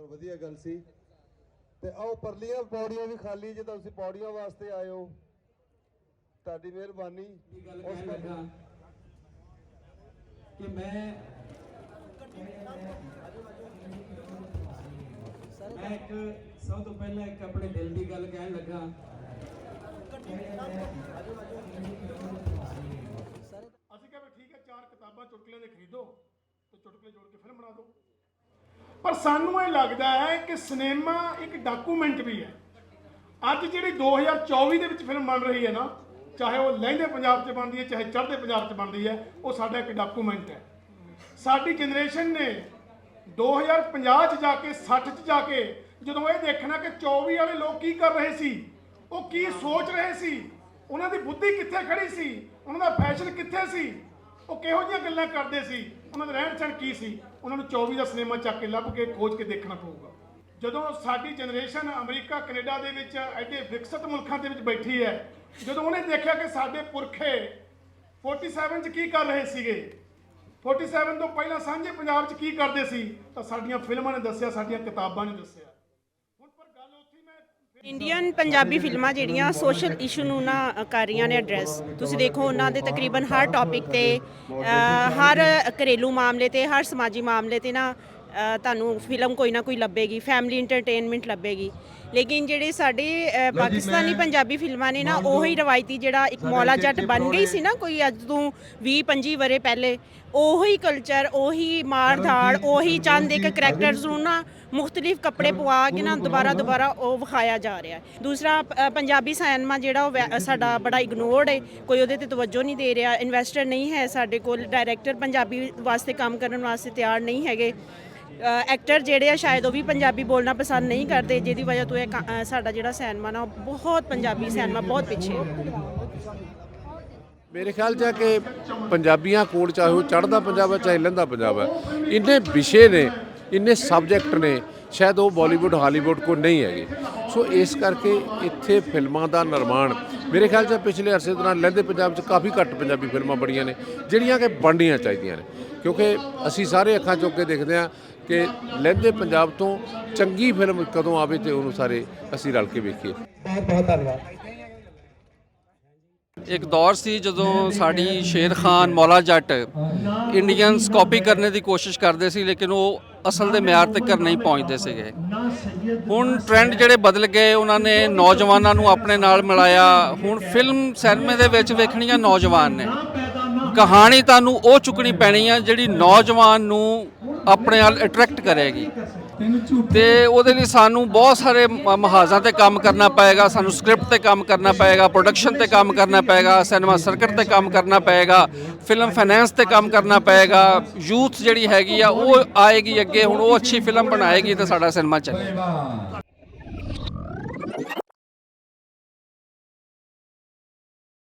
ਚਲ ਵਧੀਆ ਗੱਲ ਸੀ। ਤੇ ਆਓ ਪਰਲੀਆਂ ਪੌੜੀਆਂ ਵੀ ਖਾਲੀ ਜੇ ਤੁਸੀਂ ਪੌੜੀਆਂ ਵਾਸਤੇ ਆਏ ਹੋ, ਤੁਹਾਡੀ ਮਿਹਰਬਾਨੀ। ਉਸ ਲੱਗਾ ਕਿ ਮੈਂ ਇੱਕ ਸਭ ਤੋਂ ਪਹਿਲਾਂ ਇੱਕ ਆਪਣੇ ਦਿਲ ਦੀ ਗੱਲ ਕਹਿਣ ਲੱਗਾ। ਅਸੀਂ ਕਿਹਾ ਵੀ ਠੀਕ ਹੈ, 4 ਕਿਤਾਬਾਂ ਚੁਟਕਲੇ ਦੇ ਖਰੀਦੋ ਤੇ ਚੁਟਕਲੇ ਜੋੜ ਕੇ ਫਿਲਮ ਬਣਾ ਦਿਓ। ਪਰ ਸਾਨੂੰ ਇਹ ਲੱਗਦਾ ਹੈ ਕਿ ਸਿਨੇਮਾ ਇੱਕ ਡਾਕੂਮੈਂਟ ਵੀ ਹੈ। ਅੱਜ ਜਿਹੜੀ 2024 ਦੇ ਵਿੱਚ ਫਿਲਮ ਬਣ ਰਹੀ ਹੈ ਨਾ, ਚਾਹੇ ਉਹ ਲਹਿੰਦੇ ਪੰਜਾਬ 'ਚ ਬਣਦੀ ਹੈ ਚਾਹੇ ਚੜ੍ਹਦੇ ਪੰਜਾਬ 'ਚ ਬਣਦੀ ਹੈ, ਉਹ ਸਾਡਾ ਇੱਕ ਡਾਕੂਮੈਂਟ ਹੈ। ਸਾਡੀ ਜਨਰੇਸ਼ਨ ਨੇ 2050 'ਚ ਜਾ ਕੇ 60 'ਚ ਜਾ ਕੇ ਜਦੋਂ ਇਹ ਦੇਖਣਾ ਕਿ 24 ਵਾਲੇ ਲੋਕ ਕੀ ਕਰ ਰਹੇ ਸੀ, ਉਹ ਕੀ ਸੋਚ ਰਹੇ ਸੀ, ਉਹਨਾਂ ਦੀ ਬੁੱਧੀ ਕਿੱਥੇ ਖੜੀ ਸੀ, ਉਹਨਾਂ ਦਾ ਫੈਸ਼ਨ ਕਿੱਥੇ ਸੀ, ਉਹ ਕਿਹੋ ਜਿਹੀਆਂ ਗੱਲਾਂ ਕਰਦੇ ਸੀ, ਉਹਨਾਂ ਦਾ ਰਹਿਣ ਸਹਿਣ ਕੀ ਸੀ, ਉਹਨਾਂ ਨੂੰ 24 ਦਾ ਸਿਨੇਮਾ ਚੱਕ ਕੇ ਲੱਭ ਕੇ ਖੋਜ ਕੇ ਦੇਖਣਾ ਪਊਗਾ। ਜਦੋਂ ਸਾਡੀ ਜਨਰੇਸ਼ਨ ਅਮਰੀਕਾ ਕੈਨੇਡਾ ਦੇ ਵਿੱਚ ਐਡੇ ਵਿਕਸਿਤ ਮੁਲਕਾਂ ਦੇ ਵਿੱਚ ਬੈਠੀ ਹੈ, ਜਦੋਂ ਉਹਨੇ ਦੇਖਿਆ ਕਿ ਸਾਡੇ ਪੁਰਖੇ 47 'ਚ ਕੀ ਕਰ ਰਹੇ ਸੀਗੇ, 47 ਤੋਂ ਪਹਿਲਾਂ ਸਾਂਝੇ ਪੰਜਾਬ 'ਚ ਕੀ ਕਰਦੇ ਸੀ, ਤਾਂ ਸਾਡੀਆਂ ਫਿਲਮਾਂ ਨੇ ਦੱਸਿਆ, ਸਾਡੀਆਂ ਕਿਤਾਬਾਂ ਨੇ ਦੱਸਿਆ। ਹੁਣ ਪਰ ਗੱਲ ਉੱਥੇ ਮੈਂ ਇੰਡੀਅਨ ਪੰਜਾਬੀ ਫਿਲਮਾਂ ਜਿਹੜੀਆਂ ਸੋਸ਼ਲ ਇਸ਼ੂ ਨੂੰ ਨਾ ਕਰ ਰਹੀਆਂ ਨੇ ਐਡਰੈਸ। ਤੁਸੀਂ ਦੇਖੋ ਉਹਨਾਂ ਦੇ ਤਕਰੀਬਨ ਹਰ ਟੌਪਿਕ ਤੇ, ਹਰ ਘਰੇਲੂ ਮਾਮਲੇ ਤੇ, ਹਰ ਸਮਾਜੀ ਮਾਮਲੇ ਤੇ ਨਾ ਤੁਹਾਨੂੰ ਫਿਲਮ ਕੋਈ ਨਾ ਕੋਈ ਲੱਭੇਗੀ, ਫੈਮਿਲੀ ਇੰਟਰਟੇਨਮੈਂਟ ਲੱਭੇਗੀ। ਲੇਕਿਨ ਜਿਹੜੇ ਸਾਡੇ ਪਾਕਿਸਤਾਨੀ ਪੰਜਾਬੀ ਫਿਲਮਾਂ ਨੇ ਨਾ, ਉਹੀ ਰਵਾਇਤੀ ਜਿਹੜਾ ਇੱਕ ਮੌਲਾ ਜੱਟ ਬਣ ਗਈ ਸੀ ਨਾ ਕੋਈ ਅੱਜ ਤੋਂ 20-25 ਵਰੇ ਪਹਿਲੇ, ਉਹੀ ਕਲਚਰ, ਉਹੀ ਮਾਰ ਧਾੜ, ਉਹੀ ਚੰਦ ਇੱਕ ਕਰੈਕਟਰਸ ਨੂੰ ਨਾ ਮੁਖਤਲਿਫ ਕੱਪੜੇ ਪਵਾ ਕੇ ਨਾ ਦੁਬਾਰਾ ਉਹ ਵਿਖਾਇਆ ਜਾ ਰਿਹਾ ਹੈ। ਦੂਸਰਾ ਪੰਜਾਬੀ ਸਿਨੇਮਾ ਜਿਹੜਾ ਉਹ ਸਾਡਾ ਬੜਾ ਇਗਨੋਰਡ ਹੈ, ਕੋਈ ਉਹਦੇ ਤੇ ਤਵੱਜੋ ਨਹੀਂ ਦੇ ਰਿਹਾ, ਇਨਵੈਸਟਰ ਨਹੀਂ ਹੈ ਸਾਡੇ ਕੋਲ, ਡਾਇਰੈਕਟਰ ਪੰਜਾਬੀ ਵਾਸਤੇ ਕੰਮ ਕਰਨ ਵਾਸਤੇ ਤਿਆਰ ਨਹੀਂ ਹੈਗੇ, ਐਕਟਰ ਜਿਹੜੇ ਆ ਸ਼ਾਇਦ ਉਹ ਵੀ ਪੰਜਾਬੀ ਬੋਲਣਾ ਪਸੰਦ ਨਹੀਂ ਕਰਦੇ, ਜਿਹਦੀ ਵਜ੍ਹਾ ਤੋਂ ਇਹ ਸਾਡਾ ਜਿਹੜਾ ਸਿਨੇਮਾ ਨਾ ਬਹੁਤ ਪੰਜਾਬੀ ਸਿਨੇਮਾ ਬਹੁਤ ਪਿੱਛੇ ਹੈ। ਮੇਰੇ ਖਿਆਲ 'ਚ ਹੈ ਕਿ ਪੰਜਾਬੀਆਂ ਕੋਲ ਚਾਹੇ ਉਹ ਚੜ੍ਹਦਾ ਪੰਜਾਬ ਹੈ ਚਾਹੇ ਲਹਿੰਦਾ ਪੰਜਾਬ ਹੈ, ਇੰਨੇ ਵਿਸ਼ੇ ਨੇ, ਇੰਨੇ ਸਬਜੈਕਟ ਨੇ, ਸ਼ਾਇਦ ਉਹ ਬਾਲੀਵੁੱਡ ਹਾਲੀਵੁੱਡ ਕੋਲ ਨਹੀਂ ਹੈਗੇ। ਸੋ ਇਸ ਕਰਕੇ ਇੱਥੇ ਫਿਲਮਾਂ ਦਾ ਨਿਰਮਾਣ ਮੇਰੇ ਖਿਆਲ 'ਚ ਪਿਛਲੇ ਅਰਸੇ ਦੌਰਾਨ ਲਹਿੰਦੇ ਪੰਜਾਬ 'ਚ ਕਾਫੀ ਘੱਟ ਪੰਜਾਬੀ ਫਿਲਮਾਂ ਬਣੀਆਂ ਨੇ, ਜਿਹੜੀਆਂ ਕਿ ਬਣਨੀਆਂ ਚਾਹੀਦੀਆਂ ਨੇ, ਕਿਉਂਕਿ ਅਸੀਂ ਸਾਰੇ ਅੱਖਾਂ ਚੁੱਕ ਕੇ ਦੇਖਦੇ ਹਾਂ ਕਿ ਲਹਿੰਦੇ ਪੰਜਾਬ ਤੋਂ ਚੰਗੀ ਫਿਲਮ ਕਦੋਂ ਆਵੇ ਤੇ ਉਹਨੂੰ ਸਾਰੇ ਅਸੀਂ ਰਲ ਕੇ ਵੇਖੀਏ। ਬਹੁਤ ਬਹੁਤ ਧੰਨਵਾਦ। ਇੱਕ ਦੌਰ ਸੀ ਜਦੋਂ ਸਾਡੀ ਸ਼ੇਰ ਖਾਨ, ਮੌਲਾ ਜੱਟ ਇੰਡੀਅਨਸ ਕਾਪੀ ਕਰਨ ਦੀ ਕੋਸ਼ਿਸ਼ ਕਰਦੇ ਸੀ, ਲੇਕਿਨ ਉਹ ਅਸਲ ਦੇ ਮਿਆਰ ਤੱਕ ਨਹੀਂ ਪਹੁੰਚਦੇ ਸੀਗੇ। ਹੁਣ ਟ੍ਰੈਂਡ ਜਿਹੜੇ ਬਦਲ ਗਏ, ਉਹਨਾਂ ਨੇ ਨੌਜਵਾਨਾਂ ਨੂੰ ਆਪਣੇ ਨਾਲ ਮਿਲਾਇਆ। ਹੁਣ ਫਿਲਮ ਸਿਨੇਮੇ ਦੇ ਵਿੱਚ ਵੇਖਣੀਆਂ ਨੌਜਵਾਨ ਨੇ, ਕਹਾਣੀ ਤੁਹਾਨੂੰ ਉਹ ਚੁੱਕਣੀ ਪੈਣੀ ਆ ਜਿਹੜੀ ਨੌਜਵਾਨ ਨੂੰ ਆਪਣੇ ਨਾਲ ਅਟਰੈਕਟ ਕਰੇਗੀ, ਤੇ ਉਹਦੇ ਲਈ ਸਾਨੂੰ ਬਹੁਤ ਸਾਰੇ ਮਹਾਜ਼ਾਂ ਤੇ ਕੰਮ ਕਰਨਾ ਪਏਗਾ। ਸਾਨੂੰ ਸਕ੍ਰਿਪਟ ਤੇ ਕੰਮ ਕਰਨਾ ਪਏਗਾ, ਪ੍ਰੋਡਕਸ਼ਨ ਤੇ ਕੰਮ ਕਰਨਾ ਪਏਗਾ, ਸਿਨੇਮਾ ਸਰਕਟ ਤੇ ਕੰਮ ਕਰਨਾ ਪਏਗਾ, ਫਿਲਮ ਫਾਈਨੈਂਸ ਤੇ ਕੰਮ ਕਰਨਾ ਪਏਗਾ। ਯੂਥ ਜਿਹੜੀ ਹੈਗੀ ਆ ਉਹ ਆਏਗੀ ਅੱਗੇ, ਹੁਣ ਉਹ ਅੱਛੀ ਫਿਲਮ ਬਣਾਏਗੀ ਤਾਂ ਸਾਡਾ ਸਿਨੇਮਾ ਚੱਲੇਗਾ।